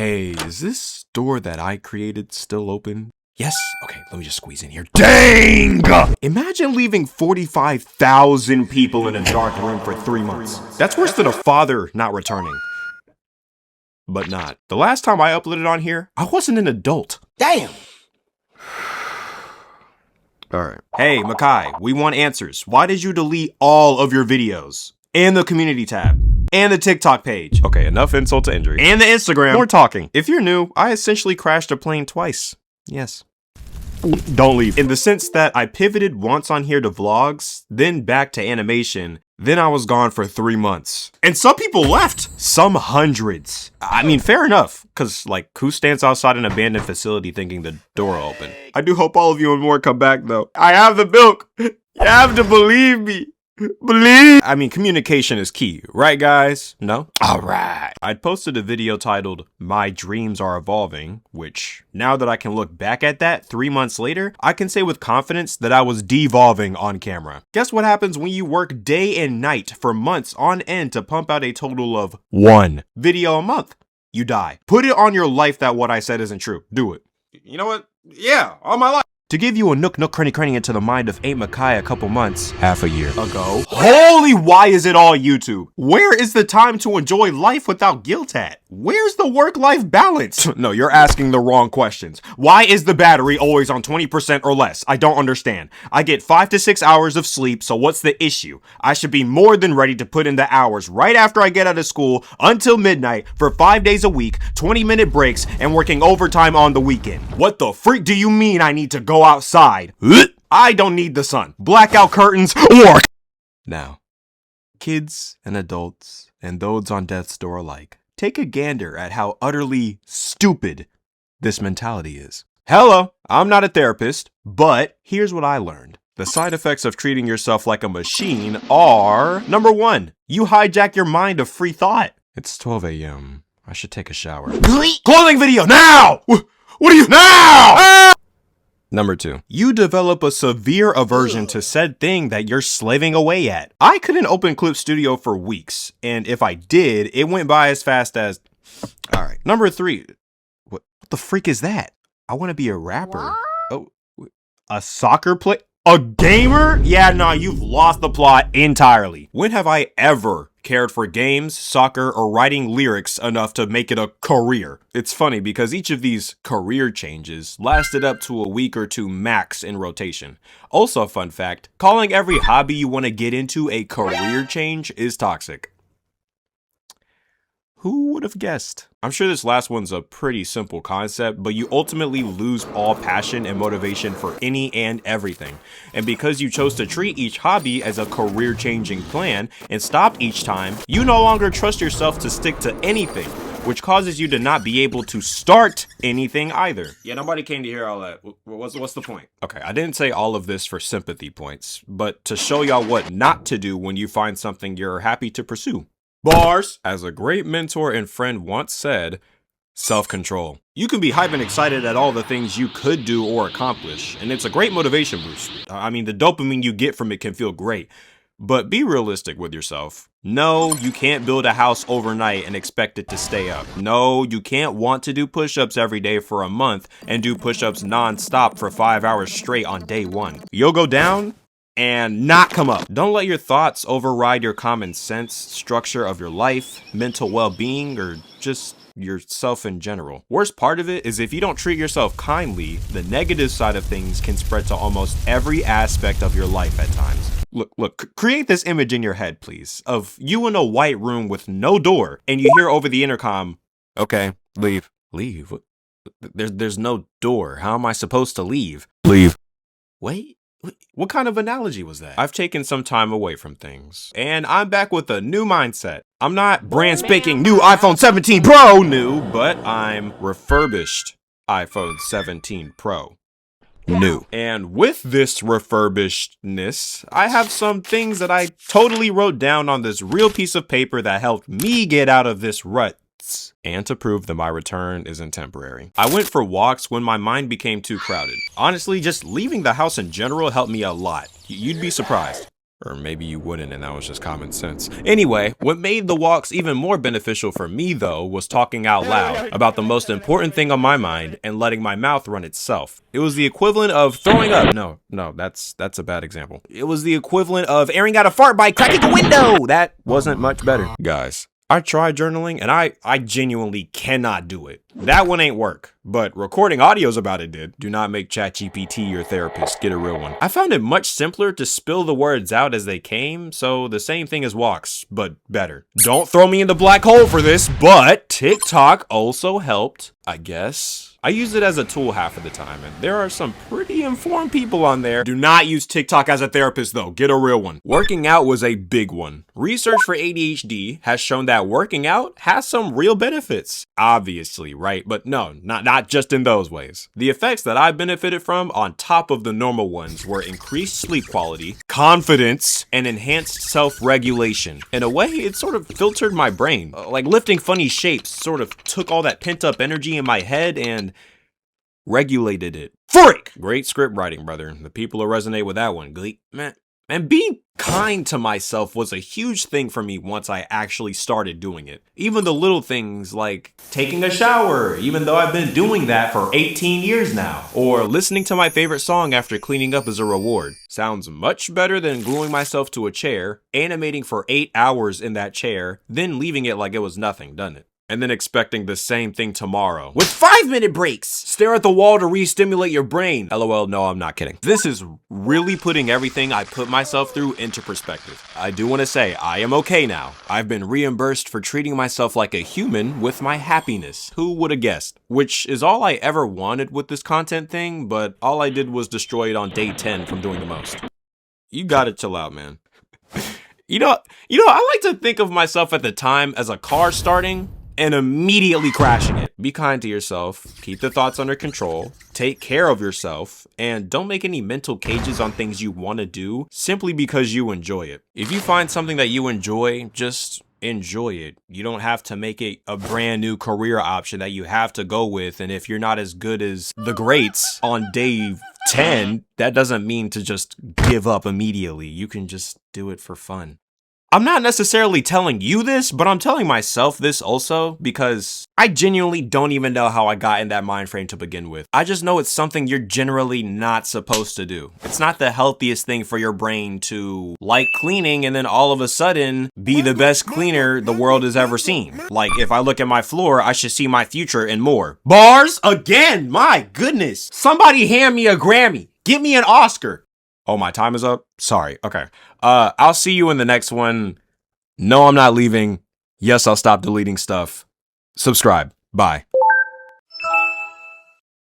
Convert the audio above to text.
Hey, is this store that I created still open? Yes? Okay, let me just squeeze in here. Dang! Imagine leaving 45,000 people in a dark room for 3 months. That's worse than a father not returning. But not. The last time I uploaded on here, I wasn't an adult. Damn! Alright. Hey, Makai, we want answers. Why did you delete all of your videos? And the community tab. And the TikTok page. Okay, enough insult to injury. And the Instagram. More talking. If you're new, I essentially crashed a plane twice. Yes. Don't leave. In the sense that I pivoted once on here to vlogs, then back to animation, then I was gone for 3 months. And some people left. Some hundreds. I mean, fair enough. Cause like, who stands outside an abandoned facility thinking the door will open? I do hope all of you and more come back though. I have the milk. You have to believe me. I mean, communication is key, right guys? No? Alright. I'd posted a video titled, "My Dreams Are Evolving," which, now that I can look back at that 3 months later, I can say with confidence that I was devolving on camera. Guess what happens when you work day and night for months on end to pump out a total of 1 video a month? You die. Put it on your life that what I said isn't true. Do it. You know what? Yeah, all my life. To give you a nook cranny into the mind of Aunt Makai a couple months, half a year ago. Holy, why is it all YouTube? Where is the time to enjoy life without guilt at? Where's the work-life balance? No, you're asking the wrong questions. Why is the battery always on 20% or less? I don't understand. I get 5 to 6 hours of sleep, so what's the issue? I should be more than ready to put in the hours right after I get out of school until midnight for 5 days a week, 20-minute breaks, and working overtime on the weekend. What the freak do you mean I need to go outside? I don't need the sun. Blackout curtains or... Now, kids and adults and those on death's door alike, take a gander at how utterly stupid this mentality is. Hello, I'm not a therapist, but here's what I learned. The side effects of treating yourself like a machine are, number 1, you hijack your mind of free thought. It's 12 a.m. I should take a shower. Clothing video now! What are you now? Number 2, you develop a severe aversion to said thing that you're slaving away at. I couldn't open Clip Studio for weeks, and if I did, it went by as fast as... Alright, number 3, what the freak is that? I want to be a rapper. What? Oh, a soccer player? A gamer? Yeah, nah, you've lost the plot entirely. When have I ever cared for games, soccer, or writing lyrics enough to make it a career? It's funny because each of these career changes lasted up to a week or 2 max in rotation. Also, fun fact, calling every hobby you want to get into a career change is toxic. Who would have guessed? I'm sure this last one's a pretty simple concept, but you ultimately lose all passion and motivation for any and everything. And because you chose to treat each hobby as a career-changing plan and stopped each time, you no longer trust yourself to stick to anything, which causes you to not be able to start anything either. Yeah, nobody came to hear all that. What's the point? Okay, I didn't say all of this for sympathy points, but to show y'all what not to do when you find something you're happy to pursue. Bars! As a great mentor and friend once said, self-control. You can be hype and excited at all the things you could do or accomplish, and it's a great motivation boost. I mean, the dopamine you get from it can feel great, but be realistic with yourself. No, you can't build a house overnight and expect it to stay up. No, you can't want to do push-ups every day for a month and do push-ups non-stop for 5 hours straight on day 1. You'll go down and not come up. Don't let your thoughts override your common sense, structure of your life, mental well-being, or just yourself in general. Worst part of it is if you don't treat yourself kindly, the negative side of things can spread to almost every aspect of your life at times. Look, create this image in your head, please, of you in a white room with no door, and you hear over the intercom, "Okay, leave." Leave? There's no door. How am I supposed to leave? Leave. Wait. What kind of analogy was that? I've taken some time away from things, and I'm back with a new mindset. I'm not brand spanking new iPhone 17 Pro new, but I'm refurbished iPhone 17 Pro new. And with this refurbishedness, I have some things that I totally wrote down on this real piece of paper that helped me get out of this rut. And to prove that my return isn't temporary. I went for walks when my mind became too crowded. Honestly, just leaving the house in general helped me a lot. You'd be surprised. Or maybe you wouldn't, and that was just common sense. Anyway, what made the walks even more beneficial for me, though, was talking out loud about the most important thing on my mind and letting my mouth run itself. It was the equivalent of throwing up. No, that's a bad example. It was the equivalent of airing out a fart by cracking a window. That wasn't much better. Guys, I tried journaling and I genuinely cannot do it. That one ain't work, but recording audios about it did. Do not make ChatGPT your therapist. Get a real one. I found it much simpler to spill the words out as they came, so the same thing as walks, but better. Don't throw me in the black hole for this, but TikTok also helped, I guess. I use it as a tool half of the time, and there are some pretty informed people on there. Do not use TikTok as a therapist though, get a real one. Working out was a big one. Research for ADHD has shown that working out has some real benefits. Obviously, right? But no, not just in those ways. The effects that I benefited from on top of the normal ones were increased sleep quality, confidence, and enhanced self-regulation. In a way, it sort of filtered my brain. Like lifting funny shapes sort of took all that pent-up energy in my head and regulated it. Frick! Great script writing, brother. The people will resonate with that one. Glee. Man, being kind to myself was a huge thing for me once I actually started doing it. Even the little things like taking a shower, even though I've been doing that for 18 years now. Or listening to my favorite song after cleaning up as a reward. Sounds much better than gluing myself to a chair, animating for 8 hours in that chair, then leaving it like it was nothing, doesn't it? And then expecting the same thing tomorrow. With 5-minute breaks! Stare at the wall to re-stimulate your brain. LOL, no, I'm not kidding. This is really putting everything I put myself through into perspective. I do want to say, I am okay now. I've been reimbursed for treating myself like a human with my happiness. Who would have guessed? Which is all I ever wanted with this content thing, but all I did was destroy it on day 10 from doing the most. You gotta chill out, man. You know, I like to think of myself at the time as a car starting and immediately crashing it. Be kind to yourself, keep the thoughts under control, take care of yourself, and don't make any mental cages on things you want to do simply because you enjoy it. If you find something that you enjoy, just enjoy it. You don't have to make it a brand new career option that you have to go with, and if you're not as good as the greats on day 10, that doesn't mean to just give up immediately. You can just do it for fun. I'm not necessarily telling you this, but I'm telling myself this also because I genuinely don't even know how I got in that mind frame to begin with. I just know it's something you're generally not supposed to do. It's not the healthiest thing for your brain to like cleaning and then all of a sudden be the best cleaner the world has ever seen. Like if I look at my floor, I should see my future and more. Bars again, my goodness. Somebody hand me a Grammy. Give me an Oscar. Oh, my time is up? Sorry. Okay. I'll see you in the next one. No, I'm not leaving. Yes, I'll stop deleting stuff. Subscribe. Bye.